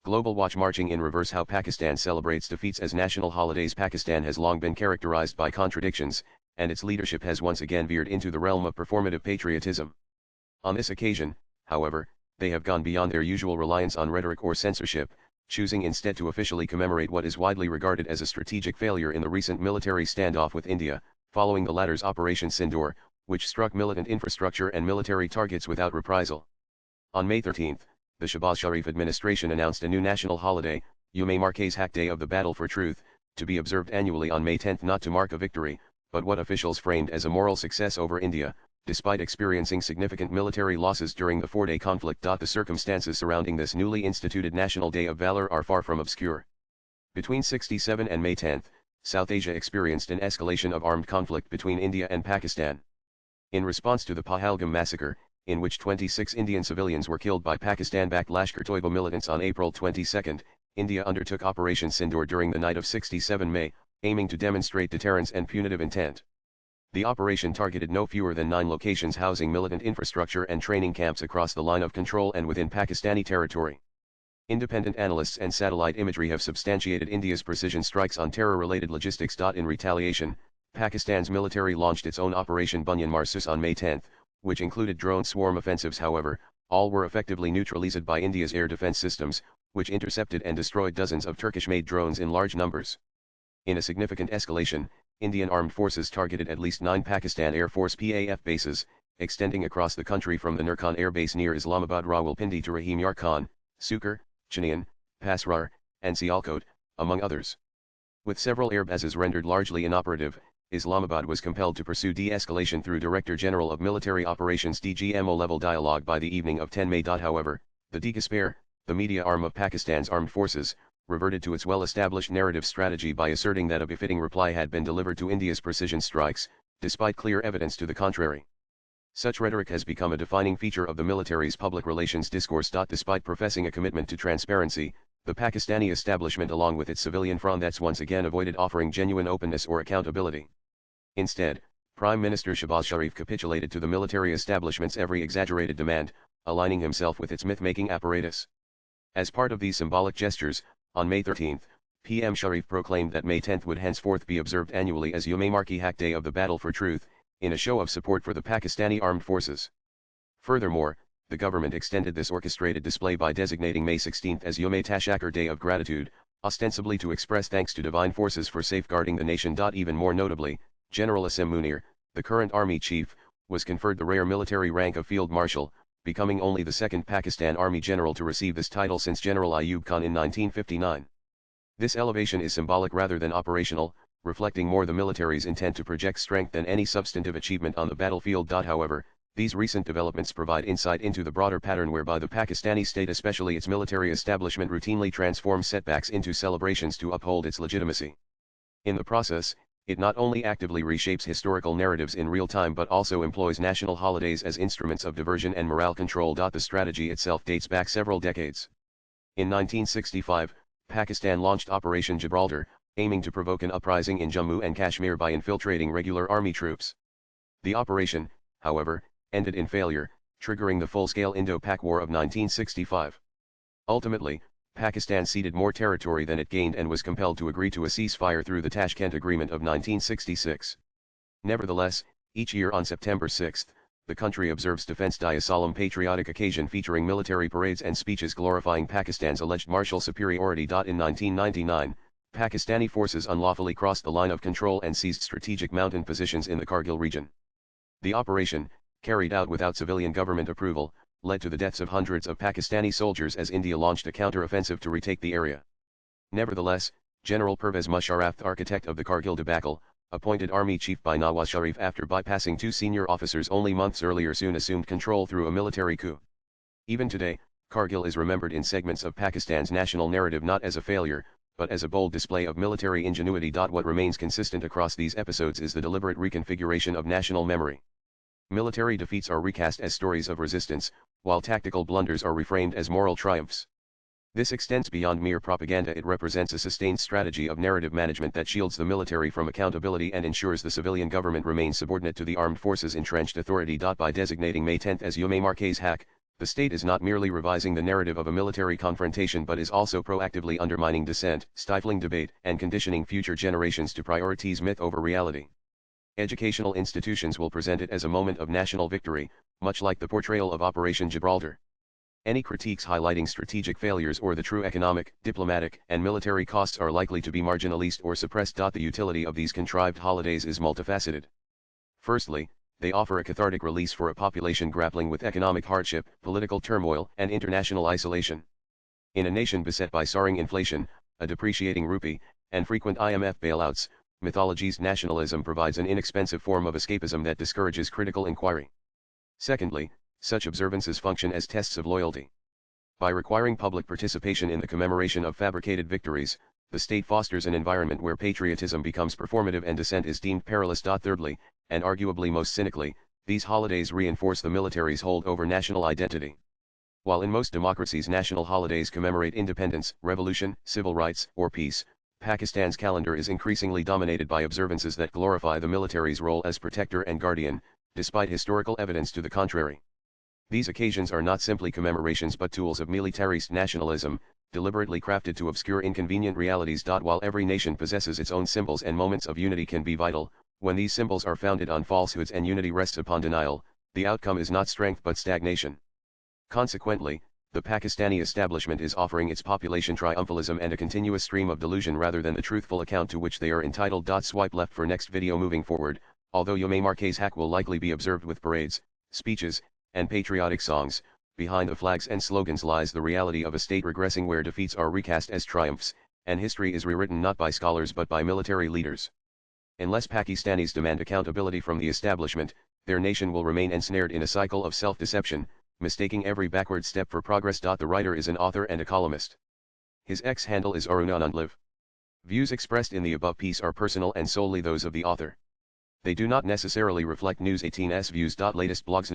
Global Watch Marching in Reverse: How Pakistan Celebrates Defeats as National Holidays. Pakistan has long been characterized by contradictions, and its leadership has once again veered into the realm of performative patriotism. On this occasion, however, they have gone beyond their usual reliance on rhetoric or censorship, choosing instead to officially commemorate what is widely regarded as a strategic failure in the recent military standoff with India, following the latter's Operation Sindoor, which struck militant infrastructure and military targets without reprisal. On May 13, the Shehbaz Sharif administration announced a new national holiday, Yom Marquez Haq Day of the Battle for Truth, to be observed annually on May 10, not to mark a victory, but what officials framed as a moral success over India, despite experiencing significant military losses during the four-day conflict. The circumstances surrounding this newly instituted National Day of Valor are far from obscure. Between 67 and May 10, South Asia experienced an escalation of armed conflict between India and Pakistan. In response to the Pahalgam massacre, in which 26 Indian civilians were killed by Pakistan-backed Lashkar-Toiba militants on April 22, India undertook Operation Sindoor during the night of 67 May, aiming to demonstrate deterrence and punitive intent. The operation targeted no fewer than 9 locations housing militant infrastructure and training camps across the line of control and within Pakistani territory. Independent analysts and satellite imagery have substantiated India's precision strikes on terror-related logistics. In retaliation, Pakistan's military launched its own Operation Bunyan Marsus on May 10, which included drone swarm offensives. However, all were effectively neutralized by India's air defense systems, which intercepted and destroyed dozens of Turkish-made drones in large numbers. In a significant escalation, Indian armed forces targeted at least 9 Pakistan Air Force PAF bases, extending across the country from the Nurkhan Air Base near Islamabad Rawalpindi to Rahim Yar Khan, Sukkur, Chinian, Pasrar, and Sialkot, among others. With several air bases rendered largely inoperative, Islamabad was compelled to pursue de-escalation through Director General of Military Operations DGMO-level dialogue by the evening of 10 May. However, the DGSPAR, the media arm of Pakistan's armed forces, reverted to its well-established narrative strategy by asserting that a befitting reply had been delivered to India's precision strikes, despite clear evidence to the contrary. Such rhetoric has become a defining feature of the military's public relations discourse. Despite professing a commitment to transparency, the Pakistani establishment along with its civilian fronts once again avoided offering genuine openness or accountability. Instead, Prime Minister Shehbaz Sharif capitulated to the military establishment's every exaggerated demand, aligning himself with its myth-making apparatus. As part of these symbolic gestures, on May 13, PM Sharif proclaimed that May 10 would henceforth be observed annually as Yom Marquez Haq Day of the Battle for Truth, in a show of support for the Pakistani armed forces. Furthermore, the government extended this orchestrated display by designating May 16 as Yom Tashakkur Day of Gratitude, ostensibly to express thanks to divine forces for safeguarding the nation. Even more notably, General Asim Munir, the current army chief, was conferred the rare military rank of Field Marshal, becoming only the second Pakistan Army general to receive this title since General Ayub Khan in 1959. This elevation is symbolic rather than operational, reflecting more the military's intent to project strength than any substantive achievement on the battlefield. However, these recent developments provide insight into the broader pattern whereby the Pakistani state, especially its military establishment, routinely transforms setbacks into celebrations to uphold its legitimacy. In the process, it not only actively reshapes historical narratives in real time but also employs national holidays as instruments of diversion and morale control. The strategy itself dates back several decades. In 1965, Pakistan launched Operation Gibraltar, aiming to provoke an uprising in Jammu and Kashmir by infiltrating regular army troops. The operation, however, ended in failure, triggering the full-scale Indo-Pak War of 1965. Ultimately, Pakistan ceded more territory than it gained and was compelled to agree to a ceasefire through the Tashkent Agreement of 1966. Nevertheless, each year on September 6, the country observes Defense Day, a solemn patriotic occasion featuring military parades and speeches glorifying Pakistan's alleged martial superiority. In 1999, Pakistani forces unlawfully crossed the line of control and seized strategic mountain positions in the Kargil region. The operation, carried out without civilian government approval, led to the deaths of hundreds of Pakistani soldiers as India launched a counter-offensive to retake the area. Nevertheless, General Pervez Musharraf, the architect of the Kargil debacle, appointed army chief by Nawaz Sharif after bypassing 2 senior officers only months earlier, soon assumed control through a military coup. Even today, Kargil is remembered in segments of Pakistan's national narrative not as a failure, but as a bold display of military ingenuity. What remains consistent across these episodes is the deliberate reconfiguration of national memory. Military defeats are recast as stories of resistance, while tactical blunders are reframed as moral triumphs. This extends beyond mere propaganda. It represents a sustained strategy of narrative management that shields the military from accountability and ensures the civilian government remains subordinate to the armed forces' entrenched authority. By designating May 10 as Yom Marquez Haq, The state is not merely revising the narrative of a military confrontation but is also proactively undermining dissent, stifling debate, and conditioning future generations to prioritize myth over reality. Educational institutions will present it as a moment of national victory, much like the portrayal of Operation Gibraltar. Any critiques highlighting strategic failures or the true economic, diplomatic, and military costs are likely to be marginalized or suppressed. The utility of these contrived holidays is multifaceted. Firstly, they offer a cathartic release for a population grappling with economic hardship, political turmoil, and international isolation. In a nation beset by soaring inflation, a depreciating rupee, and frequent IMF bailouts, mythologized nationalism provides an inexpensive form of escapism that discourages critical inquiry. Secondly, such observances function as tests of loyalty. By requiring public participation in the commemoration of fabricated victories, the state fosters an environment where patriotism becomes performative and dissent is deemed perilous. Thirdly, and arguably most cynically, these holidays reinforce the military's hold over national identity. While in most democracies national holidays commemorate independence, revolution, civil rights, or peace, Pakistan's calendar is increasingly dominated by observances that glorify the military's role as protector and guardian, despite historical evidence to the contrary. These occasions are not simply commemorations but tools of militarist nationalism, deliberately crafted to obscure inconvenient realities. While every nation possesses its own symbols and moments of unity can be vital, when these symbols are founded on falsehoods and unity rests upon denial, the outcome is not strength but stagnation. Consequently, the Pakistani establishment is offering its population triumphalism and a continuous stream of delusion rather than the truthful account to which they are entitled. Swipe left for next video. Moving forward, although Yom Marquez Haq will likely be observed with parades, speeches, and patriotic songs, behind the flags and slogans lies the reality of a state regressing where defeats are recast as triumphs, and history is rewritten not by scholars but by military leaders. Unless Pakistanis demand accountability from the establishment, their nation will remain ensnared in a cycle of self-deception, mistaking every backward step for progress. The writer is an author and a columnist. His X handle is Arunanandliv. Views expressed in the above piece are personal and solely those of the author. They do not necessarily reflect News 18's views. Latest blogs